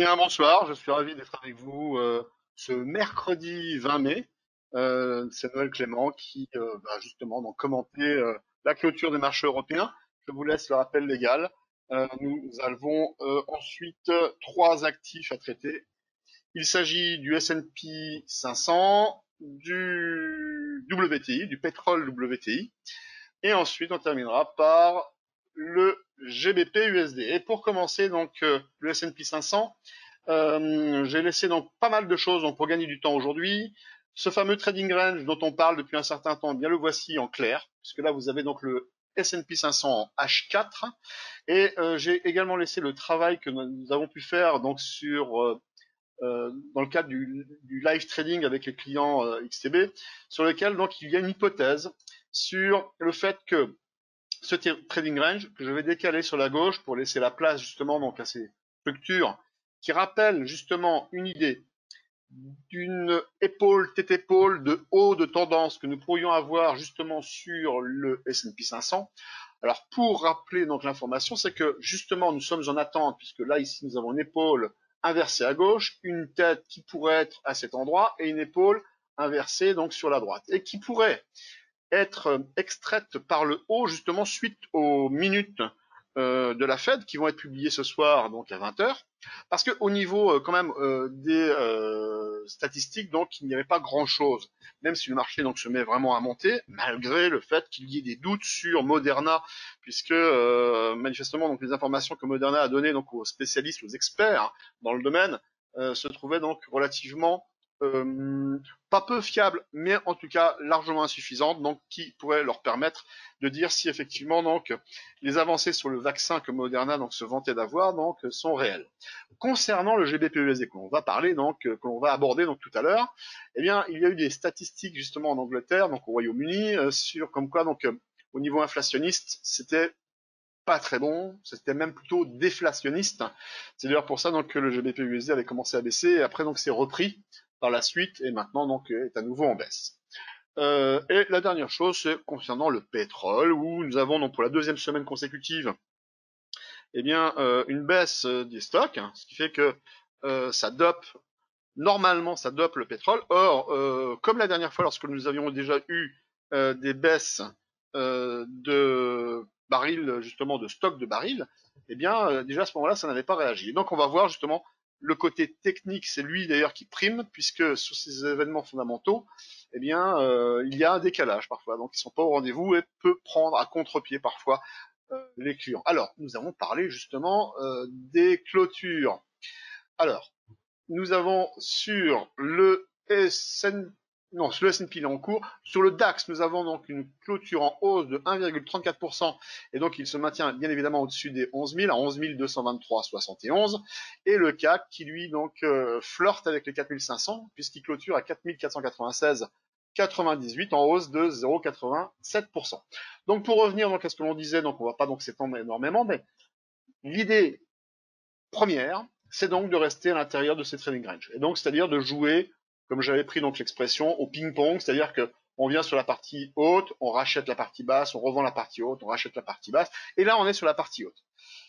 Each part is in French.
bien, bonsoir, je suis ravi d'être avec vous ce mercredi 20 mai. C'est Noël Clément qui va justement donc commenter la clôture des marchés européens. Je vous laisse le rappel légal. Nous avons ensuite trois actifs à traiter. Il s'agit du S&P 500, du WTI, du pétrole WTI, et ensuite on terminera par le GBP USD. Et pour commencer donc le S&P 500. J'ai laissé donc pas mal de choses donc, pour gagner du temps aujourd'hui. Ce fameux trading range dont on parle depuis un certain temps, eh bien le voici en clair, puisque là vous avez donc le S&P 500 en H4 et j'ai également laissé le travail que nous avons pu faire donc dans le cadre du live trading avec les clients XTB, sur lequel donc il y a une hypothèse sur le fait que ce trading range que je vais décaler sur la gauche pour laisser la place justement donc à ces structures qui rappellent justement une idée d'une épaule tête épaule de haut de tendance que nous pourrions avoir justement sur le S&P 500. Alors pour rappeler donc l'information, c'est que justement nous sommes en attente puisque là ici nous avons une épaule inversée à gauche, une tête qui pourrait être à cet endroit et une épaule inversée donc sur la droite et qui pourrait être extraites par le haut justement suite aux minutes de la Fed qui vont être publiées ce soir donc à 20h parce que au niveau quand même des statistiques donc il n'y avait pas grand chose même si le marché donc se met vraiment à monter malgré le fait qu'il y ait des doutes sur Moderna puisque manifestement donc les informations que Moderna a données donc aux spécialistes aux experts dans le domaine se trouvaient donc relativement pas peu fiable, mais en tout cas largement insuffisante, donc qui pourrait leur permettre de dire si effectivement donc les avancées sur le vaccin que Moderna donc se vantait d'avoir donc sont réelles. Concernant le GBP/USD qu'on va parler donc que l'on va aborder donc tout à l'heure, eh bien il y a eu des statistiques justement en Angleterre donc au Royaume-Uni sur comme quoi donc au niveau inflationniste c'était pas très bon, c'était même plutôt déflationniste. C'est d'ailleurs pour ça donc que le GBP/USD avait commencé à baisser et après donc c'est repris par la suite et maintenant donc est à nouveau en baisse. Et la dernière chose c'est concernant le pétrole où nous avons donc pour la deuxième semaine consécutive eh bien une baisse des stocks, hein, ce qui fait que ça dope normalement ça dope le pétrole. Or comme la dernière fois lorsque nous avions déjà eu des baisses de barils, justement de stock de barils, eh bien déjà à ce moment-là, ça n'avait pas réagi. Et donc on va voir justement le côté technique, c'est lui d'ailleurs qui prime, puisque sur ces événements fondamentaux, eh bien il y a un décalage parfois, donc ils sont pas au rendez-vous et peut prendre à contre-pied parfois les clients. Alors nous avons parlé justement des clôtures. Alors nous avons sur le SN, non, sur le S&P il est en cours. Sur le DAX, nous avons donc une clôture en hausse de 1,34% et donc il se maintient bien évidemment au-dessus des 11 000 à 11 223,71 et le CAC qui lui donc flirte avec les 4 500 puisqu'il clôture à 4 496,98 en hausse de 0,87%. Donc pour revenir donc à ce que l'on disait, donc on va pas donc s'étendre énormément, mais l'idée première, c'est donc de rester à l'intérieur de ces trading range. Et donc, c'est-à-dire de jouer, comme j'avais pris donc l'expression, au ping-pong, c'est-à-dire que on vient sur la partie haute, on rachète la partie basse, on revend la partie haute, on rachète la partie basse, et là on est sur la partie haute.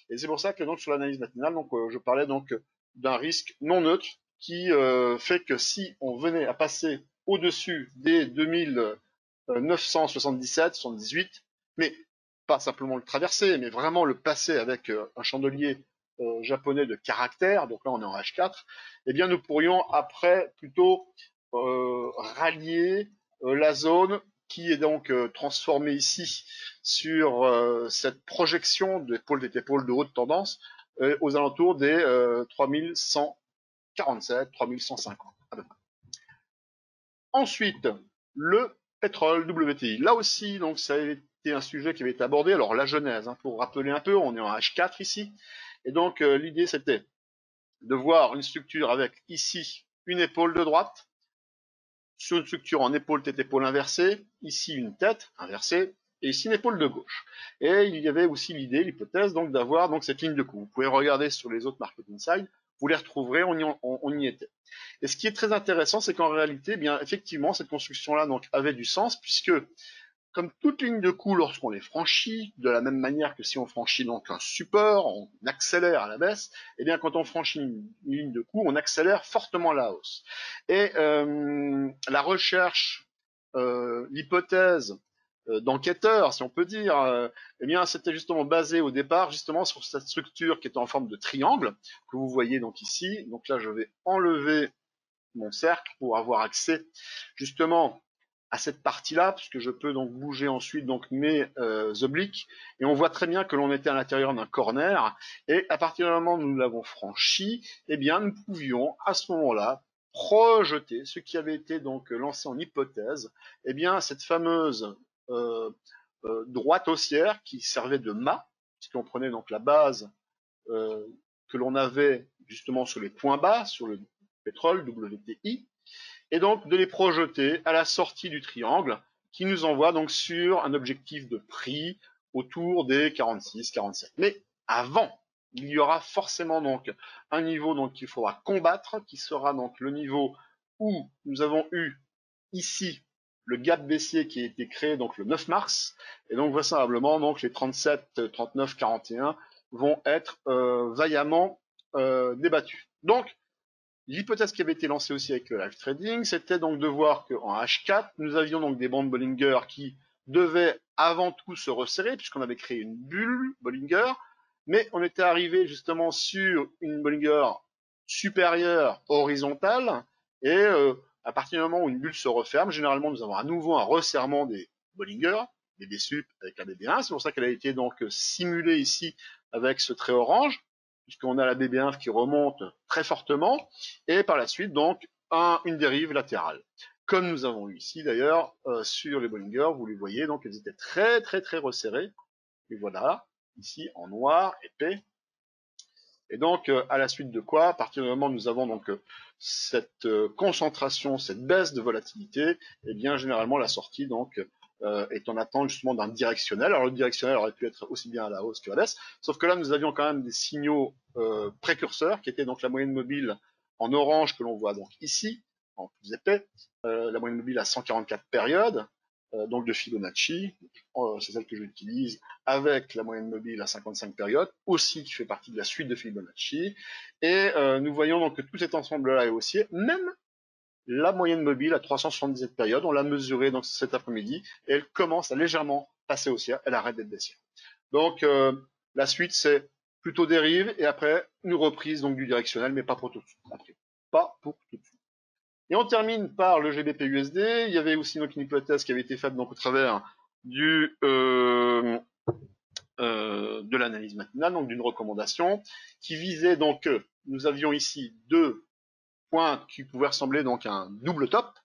Et c'est pour ça que donc sur l'analyse matinale, donc je parlais donc d'un risque non neutre qui fait que si on venait à passer au-dessus des 2977, 78, mais pas simplement le traverser, mais vraiment le passer avec un chandelier japonais de caractère, donc là on est en H4, eh bien nous pourrions après plutôt rallier la zone qui est donc transformée ici sur cette projection d'épaule des épaules de haute tendance aux alentours des 3147, 3150 à peu près. Ensuite, le pétrole WTI. Là aussi, donc ça a été un sujet qui avait été abordé. Alors la genèse, hein, pour rappeler un peu, on est en H4 ici, et donc l'idée c'était de voir une structure avec ici une épaule de droite, sur une structure en épaule tête épaule inversée, ici une tête inversée, et ici une épaule de gauche. Et il y avait aussi l'idée, l'hypothèse donc d'avoir donc cette ligne de coup. Vous pouvez regarder sur les autres market inside, vous les retrouverez, on y était. Et ce qui est très intéressant, c'est qu'en réalité, eh bien effectivement, cette construction-là donc avait du sens puisque comme toute ligne de coup lorsqu'on les franchit, de la même manière que si on franchit donc un support, on accélère à la baisse, et bien quand on franchit une ligne de coup, on accélère fortement la hausse. Et la recherche, l'hypothèse d'enquêteur, si on peut dire, eh bien c'était justement basé au départ justement sur cette structure qui est en forme de triangle que vous voyez donc ici. Donc là, je vais enlever mon cercle pour avoir accès justement à cette partie-là, puisque je peux donc bouger ensuite donc mes obliques, et on voit très bien que l'on était à l'intérieur d'un corner, et à partir du moment où nous l'avons franchi, eh bien nous pouvions à ce moment-là projeter ce qui avait été donc lancé en hypothèse, eh bien cette fameuse droite haussière qui servait de mât, puisqu'on prenait donc la base euh, que l'on avait justement sur les points bas, sur le pétrole WTI, et donc de les projeter à la sortie du triangle qui nous envoie donc sur un objectif de prix autour des 46, 47. Mais avant, il y aura forcément donc un niveau donc qu'il faudra combattre, qui sera donc le niveau où nous avons eu ici le gap baissier qui a été créé donc le 9 mars, et donc vraisemblablement donc les 37, 39, 41 vont être vaillamment débattus. Donc l'hypothèse qui avait été lancée aussi avec le live trading, c'était donc de voir qu'en H4, nous avions donc des bandes Bollinger qui devaient avant tout se resserrer, puisqu'on avait créé une bulle Bollinger, mais on était arrivé justement sur une Bollinger supérieure horizontale, et à partir du moment où une bulle se referme, généralement nous avons à nouveau un resserrement des Bollinger, des BSUP avec la BB1, c'est pour ça qu'elle a été donc simulée ici avec ce trait orange, puisqu'on a la BB1 qui remonte très fortement, et par la suite donc une dérive latérale. Comme nous avons eu ici d'ailleurs sur les Bollinger, vous les voyez, donc elles étaient très très très resserrées, et voilà, ici en noir épais. Et donc à la suite de quoi, à partir du moment où nous avons donc cette concentration, cette baisse de volatilité, eh bien généralement la sortie donc est en attente justement d'un directionnel. Alors le directionnel aurait pu être aussi bien à la hausse que à la baisse, sauf que là nous avions quand même des signaux précurseurs qui étaient donc la moyenne mobile en orange que l'on voit donc ici, en plus épais, la moyenne mobile à 144 périodes, donc de Fibonacci, c'est celle que j'utilise, avec la moyenne mobile à 55 périodes, aussi qui fait partie de la suite de Fibonacci, et nous voyons donc que tout cet ensemble-là est haussier, même la moyenne mobile à 377 périodes, on l'a mesurée donc cet après-midi, et elle commence à légèrement passer haussière, elle arrête d'être baissière. Donc la suite c'est plutôt dérive, et après une reprise donc du directionnel, mais pas pour tout de suite. Après, pas pour tout de suite. Et on termine par le GBP-USD. Il y avait aussi donc une hypothèse qui avait été faite donc au travers du de l'analyse matinale, donc d'une recommandation, qui visait donc nous avions ici deux points qui pouvaient ressembler donc à un double top.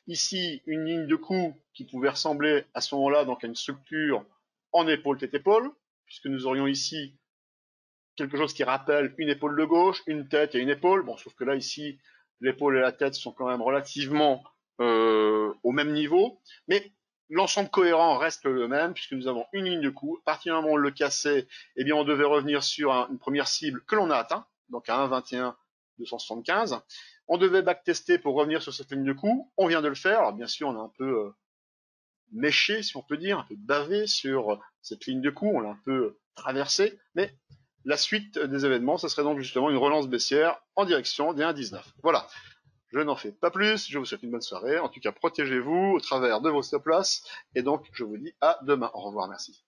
Ici, une ligne de coup qui pouvait ressembler à ce moment-là donc à une structure en épaule tête épaule, puisque nous aurions ici quelque chose qui rappelle une épaule de gauche, une tête et une épaule. Bon, sauf que là ici, l'épaule et la tête sont quand même relativement au même niveau, mais l'ensemble cohérent reste le même puisque nous avons une ligne de coup. À partir du moment où on le cassait, eh bien on devait revenir sur une première cible que l'on a atteint, donc à 1,21 275. On devait backtester pour revenir sur cette ligne de coup. On vient de le faire. Alors bien sûr, on a un peu méché, si on peut dire, un peu bavé sur cette ligne de coup. On l'a un peu traversé, mais la suite des événements, ce serait donc justement une relance baissière en direction des 1,19. Voilà. Je n'en fais pas plus, je vous souhaite une bonne soirée. En tout cas, protégez-vous au travers de vos stop loss. Et donc, je vous dis à demain. Au revoir, merci.